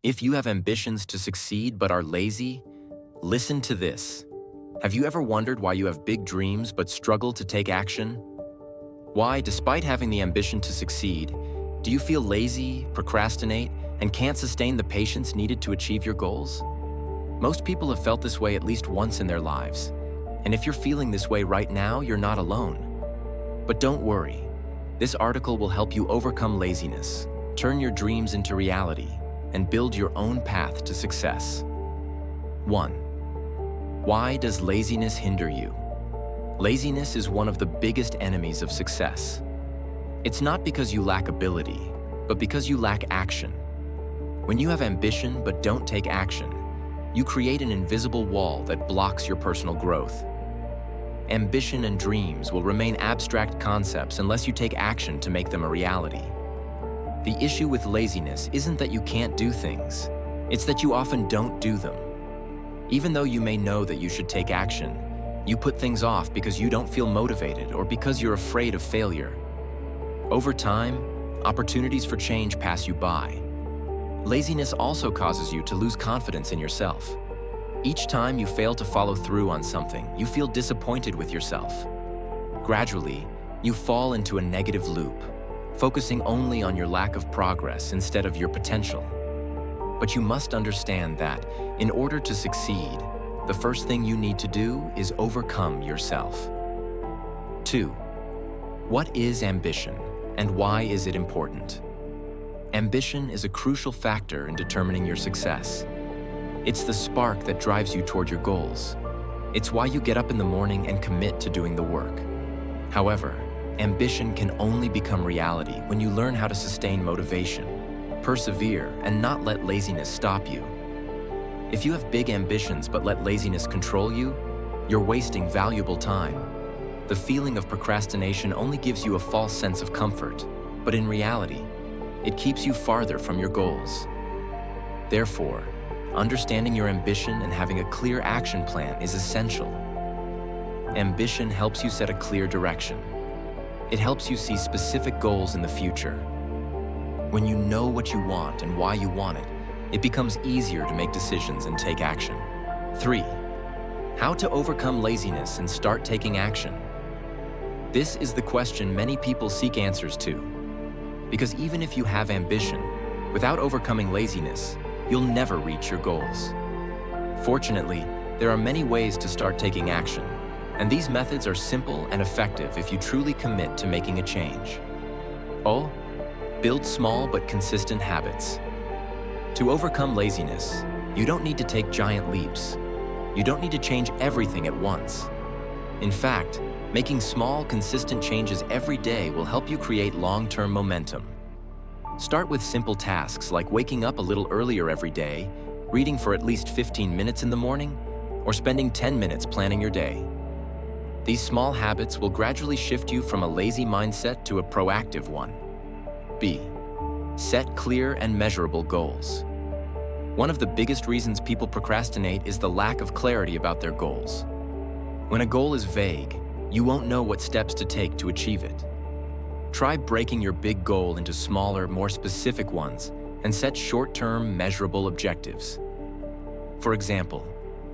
If you have ambitions to succeed but are lazy, listen to this. Have you ever wondered why you have big dreams but struggle to take action? Why, despite having the ambition to succeed, do you feel lazy, procrastinate, and can't sustain the patience needed to achieve your goals? Most people have felt this way at least once in their lives. And if you're feeling this way right now, you're not alone. But don't worry. This article will help you overcome laziness, turn your dreams into reality, and build your own path to success. 1. Why does laziness hinder you? Laziness is one of the biggest enemies of success. It's not because you lack ability, but because you lack action. When you have ambition but don't take action, you create an invisible wall that blocks your personal growth. Ambition and dreams will remain abstract concepts unless you take action to make them a reality. The issue with laziness isn't that you can't do things, it's that you often don't do them. Even though you may know that you should take action, you put things off because you don't feel motivated or because you're afraid of failure. Over time, opportunities for change pass you by. Laziness also causes you to lose confidence in yourself. Each time you fail to follow through on something, you feel disappointed with yourself. Gradually, you fall into a negative loop, focusing only on your lack of progress instead of your potential. But you must understand that, in order to succeed, the first thing you need to do is overcome yourself. 2. What is ambition, and why is it important? Ambition is a crucial factor in determining your success. It's the spark that drives you toward your goals. It's why you get up in the morning and commit to doing the work. However, ambition can only become reality when you learn how to sustain motivation, persevere, and not let laziness stop you. If you have big ambitions but let laziness control you, you're wasting valuable time. The feeling of procrastination only gives you a false sense of comfort, but in reality, it keeps you farther from your goals. Therefore, understanding your ambition and having a clear action plan is essential. Ambition helps you set a clear direction. It helps you see specific goals in the future. When you know what you want and why you want it, it becomes easier to make decisions and take action. 3. How to overcome laziness and start taking action. This is the question many people seek answers to. Because even if you have ambition, without overcoming laziness, you'll never reach your goals. Fortunately, there are many ways to start taking action, and these methods are simple and effective if you truly commit to making a change. Oh, build small but consistent habits. To overcome laziness, you don't need to take giant leaps. You don't need to change everything at once. In fact, making small, consistent changes every day will help you create long-term momentum. Start with simple tasks like waking up a little earlier every day, reading for at least 15 minutes in the morning, or spending 10 minutes planning your day. These small habits will gradually shift you from a lazy mindset to a proactive one. B. Set clear and measurable goals. One of the biggest reasons people procrastinate is the lack of clarity about their goals. When a goal is vague, you won't know what steps to take to achieve it. Try breaking your big goal into smaller, more specific ones and set short-term, measurable objectives. For example,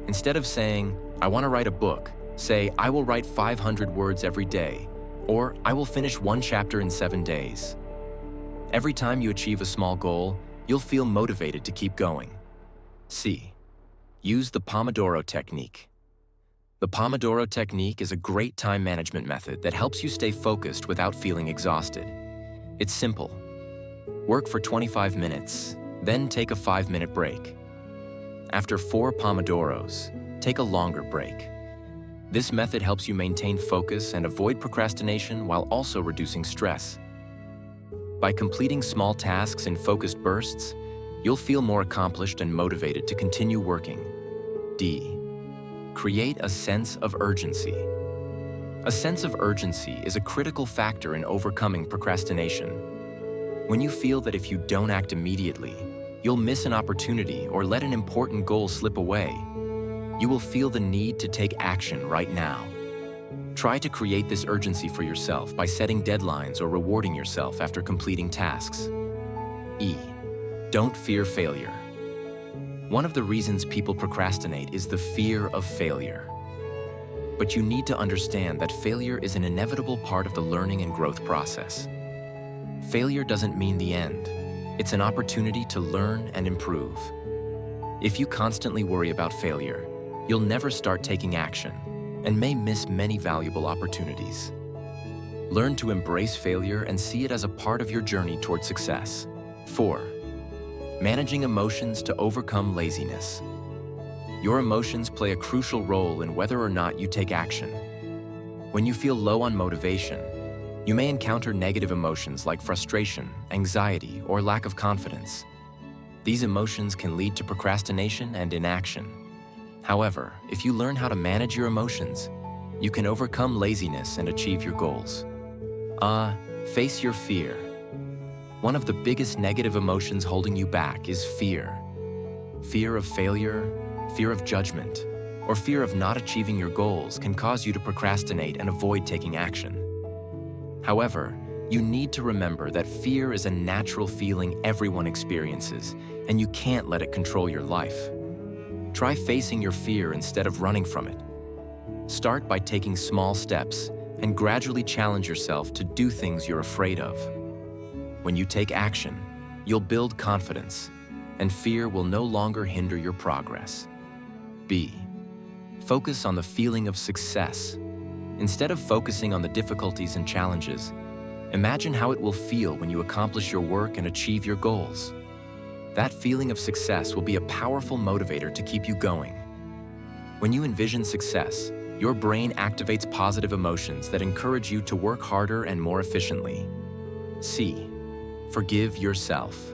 instead of saying, "I want to write a book," say, "I will write 500 words every day," or "I will finish one chapter in 7 days." Every time you achieve a small goal, you'll feel motivated to keep going. C. Use the Pomodoro technique. The Pomodoro technique is a great time management method that helps you stay focused without feeling exhausted. It's simple. Work for 25 minutes, then take a 5-minute break. After 4 Pomodoros, take a longer break. This method helps you maintain focus and avoid procrastination while also reducing stress. By completing small tasks in focused bursts, you'll feel more accomplished and motivated to continue working. D. Create a sense of urgency. A sense of urgency is a critical factor in overcoming procrastination. When you feel that if you don't act immediately, you'll miss an opportunity or let an important goal slip away, you will feel the need to take action right now. Try to create this urgency for yourself by setting deadlines or rewarding yourself after completing tasks. E. Don't fear failure. One of the reasons people procrastinate is the fear of failure. But you need to understand that failure is an inevitable part of the learning and growth process. Failure doesn't mean the end. It's an opportunity to learn and improve. If you constantly worry about failure, you'll never start taking action and may miss many valuable opportunities. Learn to embrace failure and see it as a part of your journey toward success. 4. Managing emotions to overcome laziness. Your emotions play a crucial role in whether or not you take action. When you feel low on motivation, you may encounter negative emotions like frustration, anxiety, or lack of confidence. These emotions can lead to procrastination and inaction. However, if you learn how to manage your emotions, you can overcome laziness and achieve your goals. Face your fear. One of the biggest negative emotions holding you back is fear. Fear of failure, fear of judgment, or fear of not achieving your goals can cause you to procrastinate and avoid taking action. However, you need to remember that fear is a natural feeling everyone experiences, and you can't let it control your life. Try facing your fear instead of running from it. Start by taking small steps and gradually challenge yourself to do things you're afraid of. When you take action, you'll build confidence, and fear will no longer hinder your progress. B. Focus on the feeling of success. Instead of focusing on the difficulties and challenges, imagine how it will feel when you accomplish your work and achieve your goals. That feeling of success will be a powerful motivator to keep you going. When you envision success, your brain activates positive emotions that encourage you to work harder and more efficiently. C. Forgive yourself.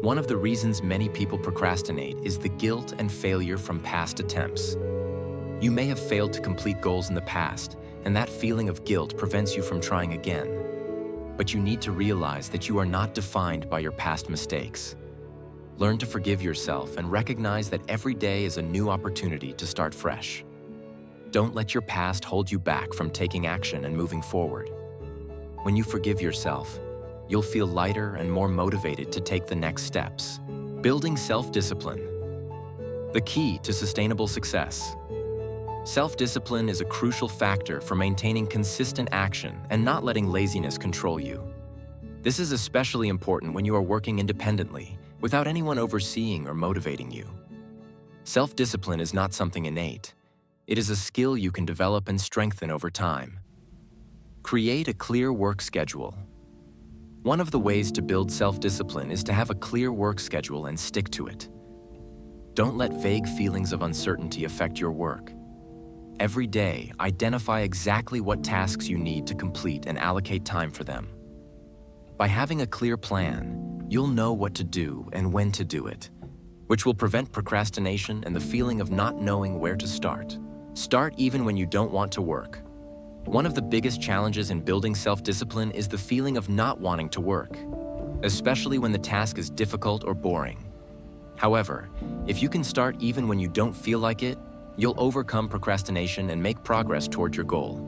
One of the reasons many people procrastinate is the guilt and failure from past attempts. You may have failed to complete goals in the past, and that feeling of guilt prevents you from trying again. But you need to realize that you are not defined by your past mistakes. Learn to forgive yourself and recognize that every day is a new opportunity to start fresh. Don't let your past hold you back from taking action and moving forward. When you forgive yourself, you'll feel lighter and more motivated to take the next steps. Building self-discipline. The key to sustainable success. Self-discipline is a crucial factor for maintaining consistent action and not letting laziness control you. This is especially important when you are working independently, without anyone overseeing or motivating you. Self-discipline is not something innate. It is a skill you can develop and strengthen over time. Create a clear work schedule. One of the ways to build self-discipline is to have a clear work schedule and stick to it. Don't let vague feelings of uncertainty affect your work. Every day, identify exactly what tasks you need to complete and allocate time for them. By having a clear plan, you'll know what to do and when to do it, which will prevent procrastination and the feeling of not knowing where to start. Start even when you don't want to work. One of the biggest challenges in building self-discipline is the feeling of not wanting to work, especially when the task is difficult or boring. However, if you can start even when you don't feel like it, you'll overcome procrastination and make progress toward your goal.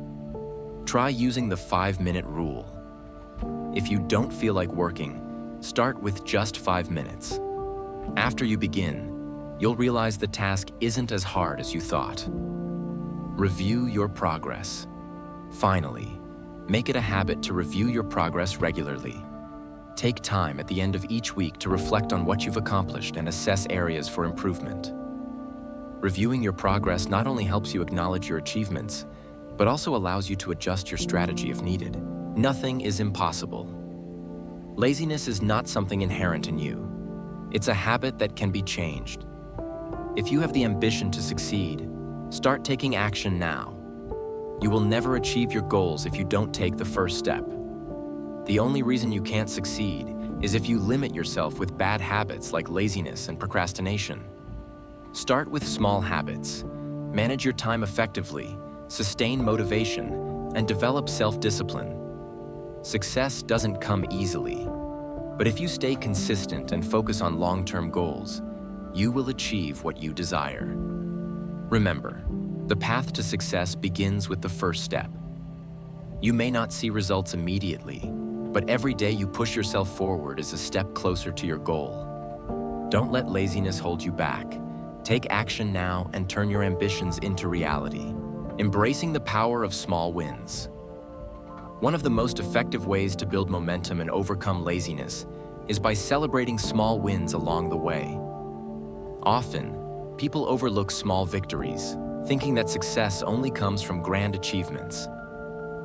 Try using the 5-minute rule. If you don't feel like working, start with just 5 minutes. After you begin, you'll realize the task isn't as hard as you thought. Review your progress. Finally, make it a habit to review your progress regularly. Take time at the end of each week to reflect on what you've accomplished and assess areas for improvement. Reviewing your progress not only helps you acknowledge your achievements, but also allows you to adjust your strategy if needed. Nothing is impossible. Laziness is not something inherent in you. It's a habit that can be changed. If you have the ambition to succeed, start taking action now. You will never achieve your goals if you don't take the first step. The only reason you can't succeed is if you limit yourself with bad habits like laziness and procrastination. Start with small habits. Manage your time effectively, sustain motivation, and develop self-discipline. Success doesn't come easily, but if you stay consistent and focus on long-term goals, you will achieve what you desire. Remember, the path to success begins with the first step. You may not see results immediately, but every day you push yourself forward is a step closer to your goal. Don't let laziness hold you back. Take action now and turn your ambitions into reality. Embracing the power of small wins. One of the most effective ways to build momentum and overcome laziness is by celebrating small wins along the way. Often, people overlook small victories, thinking that success only comes from grand achievements.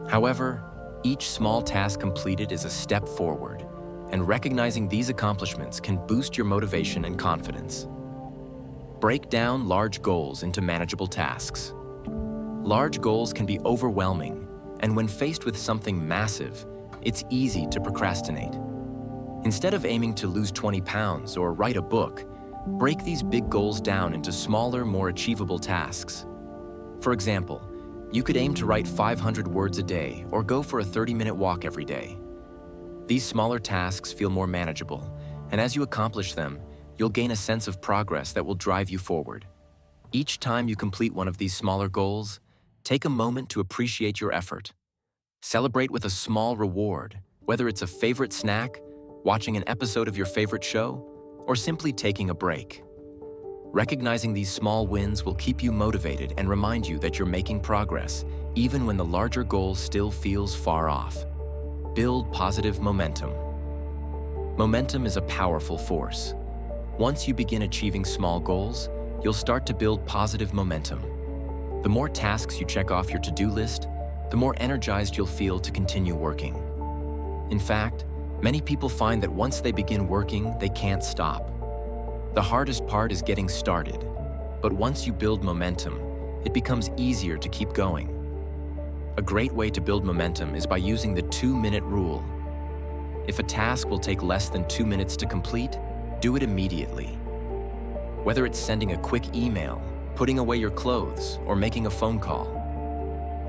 However, each small task completed is a step forward, and recognizing these accomplishments can boost your motivation and confidence. Break down large goals into manageable tasks. Large goals can be overwhelming, and when faced with something massive, it's easy to procrastinate. Instead of aiming to lose 20 pounds or write a book, break these big goals down into smaller, more achievable tasks. For example, you could aim to write 500 words a day or go for a 30-minute walk every day. These smaller tasks feel more manageable, and as you accomplish them, you'll gain a sense of progress that will drive you forward. Each time you complete one of these smaller goals, take a moment to appreciate your effort. Celebrate with a small reward, whether it's a favorite snack, watching an episode of your favorite show, or simply taking a break. Recognizing these small wins will keep you motivated and remind you that you're making progress, even when the larger goal still feels far off. Build positive momentum. Momentum is a powerful force. Once you begin achieving small goals, you'll start to build positive momentum. The more tasks you check off your to-do list, the more energized you'll feel to continue working. In fact, many people find that once they begin working, they can't stop. The hardest part is getting started, but once you build momentum, it becomes easier to keep going. A great way to build momentum is by using the 2-minute rule. If a task will take less than 2 minutes to complete, do it immediately. Whether it's sending a quick email, putting away your clothes, or making a phone call,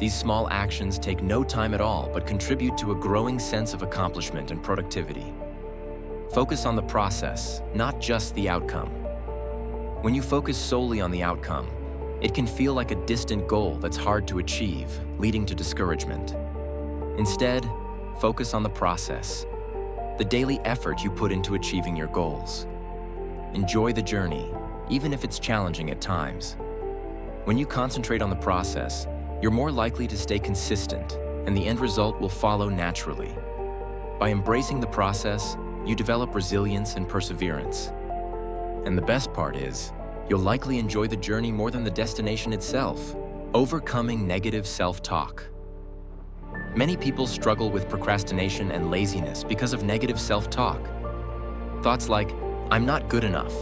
these small actions take no time at all but contribute to a growing sense of accomplishment and productivity. Focus on the process, not just the outcome. When you focus solely on the outcome, it can feel like a distant goal that's hard to achieve, leading to discouragement. Instead, focus on the process, the daily effort you put into achieving your goals. Enjoy the journey, even if it's challenging at times. When you concentrate on the process, you're more likely to stay consistent, and the end result will follow naturally. By embracing the process, you develop resilience and perseverance. And the best part is, you'll likely enjoy the journey more than the destination itself. Overcoming negative self-talk. Many people struggle with procrastination and laziness because of negative self-talk. Thoughts like, "I'm not good enough,"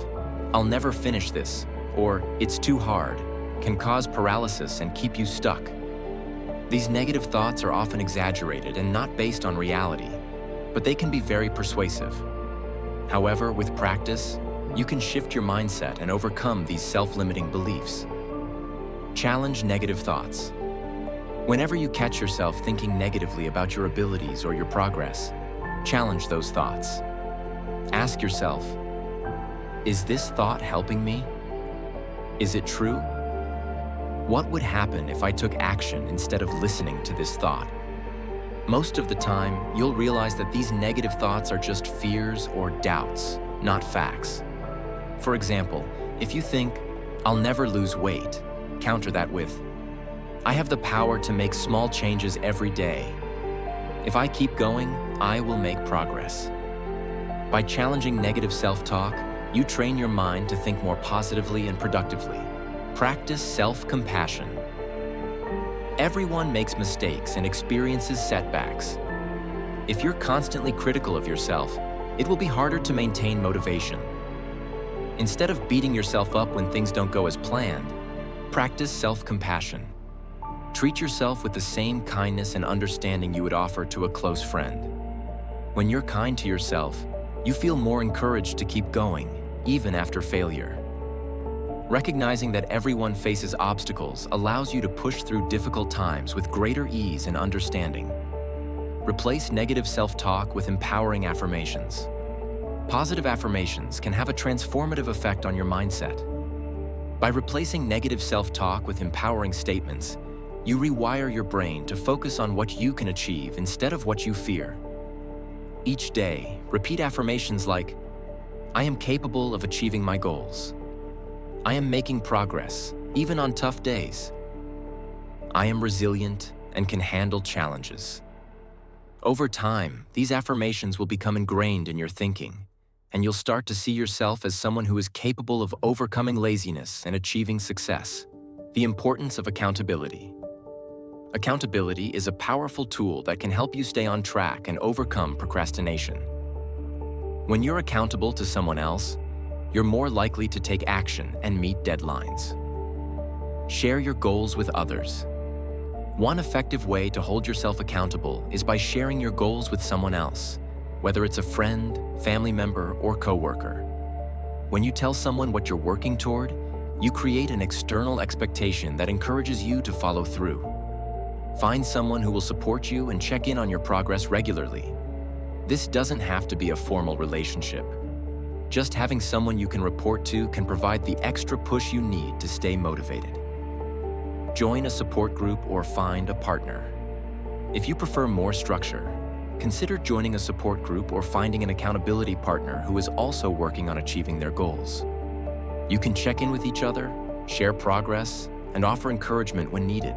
"I'll never finish this," or "it's too hard," can cause paralysis and keep you stuck. These negative thoughts are often exaggerated and not based on reality, but they can be very persuasive. However, with practice, you can shift your mindset and overcome these self-limiting beliefs. Challenge negative thoughts. Whenever you catch yourself thinking negatively about your abilities or your progress, challenge those thoughts. Ask yourself, is this thought helping me? Is it true? What would happen if I took action instead of listening to this thought? Most of the time, you'll realize that these negative thoughts are just fears or doubts, not facts. For example, if you think, "I'll never lose weight," counter that with, "I have the power to make small changes every day. If I keep going, I will make progress." By challenging negative self-talk, you train your mind to think more positively and productively. Practice self-compassion. Everyone makes mistakes and experiences setbacks. If you're constantly critical of yourself, it will be harder to maintain motivation. Instead of beating yourself up when things don't go as planned, practice self-compassion. Treat yourself with the same kindness and understanding you would offer to a close friend. When you're kind to yourself, you feel more encouraged to keep going, even after failure. Recognizing that everyone faces obstacles allows you to push through difficult times with greater ease and understanding. Replace negative self-talk with empowering affirmations. Positive affirmations can have a transformative effect on your mindset. By replacing negative self-talk with empowering statements, you rewire your brain to focus on what you can achieve instead of what you fear. Each day, repeat affirmations like, I am capable of achieving my goals. I am making progress, even on tough days. I am resilient and can handle challenges. Over time, these affirmations will become ingrained in your thinking, and you'll start to see yourself as someone who is capable of overcoming laziness and achieving success. The importance of accountability. Accountability is a powerful tool that can help you stay on track and overcome procrastination. When you're accountable to someone else, you're more likely to take action and meet deadlines. Share your goals with others. One effective way to hold yourself accountable is by sharing your goals with someone else, whether it's a friend, family member, or coworker. When you tell someone what you're working toward, you create an external expectation that encourages you to follow through. Find someone who will support you and check in on your progress regularly. This doesn't have to be a formal relationship. Just having someone you can report to can provide the extra push you need to stay motivated. Join a support group or find a partner. If you prefer more structure, consider joining a support group or finding an accountability partner who is also working on achieving their goals. You can check in with each other, share progress, and offer encouragement when needed.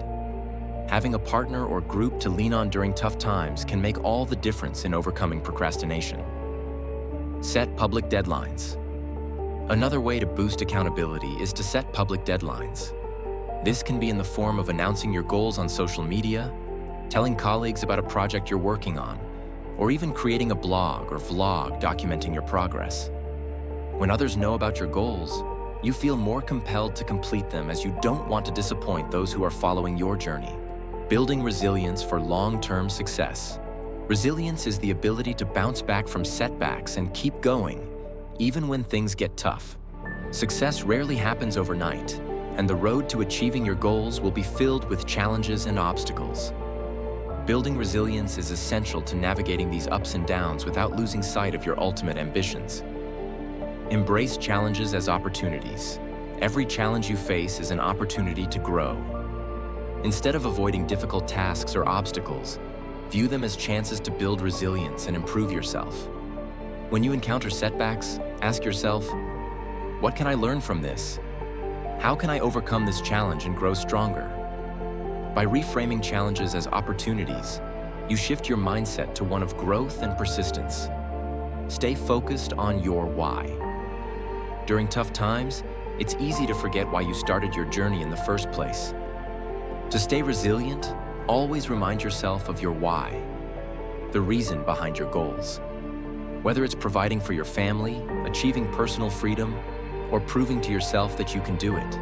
Having a partner or group to lean on during tough times can make all the difference in overcoming procrastination. Set public deadlines. Another way to boost accountability is to set public deadlines. This can be in the form of announcing your goals on social media, telling colleagues about a project you're working on, or even creating a blog or vlog documenting your progress. When others know about your goals, you feel more compelled to complete them as you don't want to disappoint those who are following your journey. Building resilience for long-term success. Resilience is the ability to bounce back from setbacks and keep going, even when things get tough. Success rarely happens overnight, and the road to achieving your goals will be filled with challenges and obstacles. Building resilience is essential to navigating these ups and downs without losing sight of your ultimate ambitions. Embrace challenges as opportunities. Every challenge you face is an opportunity to grow. Instead of avoiding difficult tasks or obstacles, view them as chances to build resilience and improve yourself. When you encounter setbacks, ask yourself, what can I learn from this? How can I overcome this challenge and grow stronger? By reframing challenges as opportunities, you shift your mindset to one of growth and persistence. Stay focused on your why. During tough times, it's easy to forget why you started your journey in the first place. To stay resilient, always remind yourself of your why, the reason behind your goals. Whether it's providing for your family, achieving personal freedom, or proving to yourself that you can do it,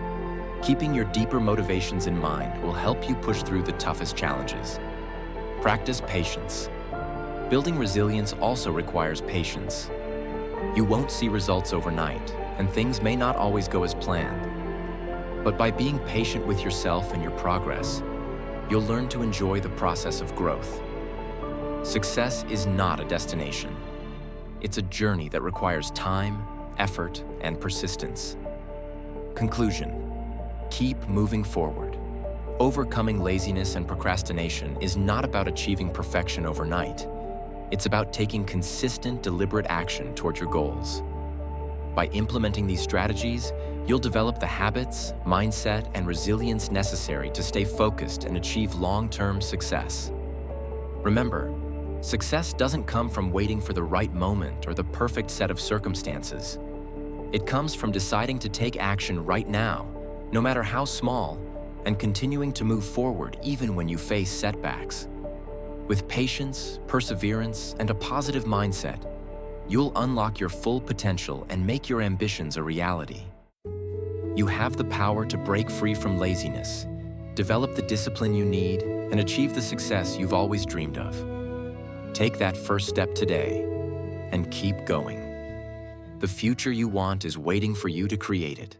keeping your deeper motivations in mind will help you push through the toughest challenges. Practice patience. Building resilience also requires patience. You won't see results overnight, and things may not always go as planned. But by being patient with yourself and your progress, you'll learn to enjoy the process of growth. Success is not a destination. It's a journey that requires time, effort, and persistence. Conclusion: keep moving forward. Overcoming laziness and procrastination is not about achieving perfection overnight. It's about taking consistent, deliberate action toward your goals. By implementing these strategies, you'll develop the habits, mindset, and resilience necessary to stay focused and achieve long-term success. Remember, success doesn't come from waiting for the right moment or the perfect set of circumstances. It comes from deciding to take action right now, no matter how small, and continuing to move forward even when you face setbacks. With patience, perseverance, and a positive mindset, you'll unlock your full potential and make your ambitions a reality. You have the power to break free from laziness, develop the discipline you need, and achieve the success you've always dreamed of. Take that first step today and keep going. The future you want is waiting for you to create it.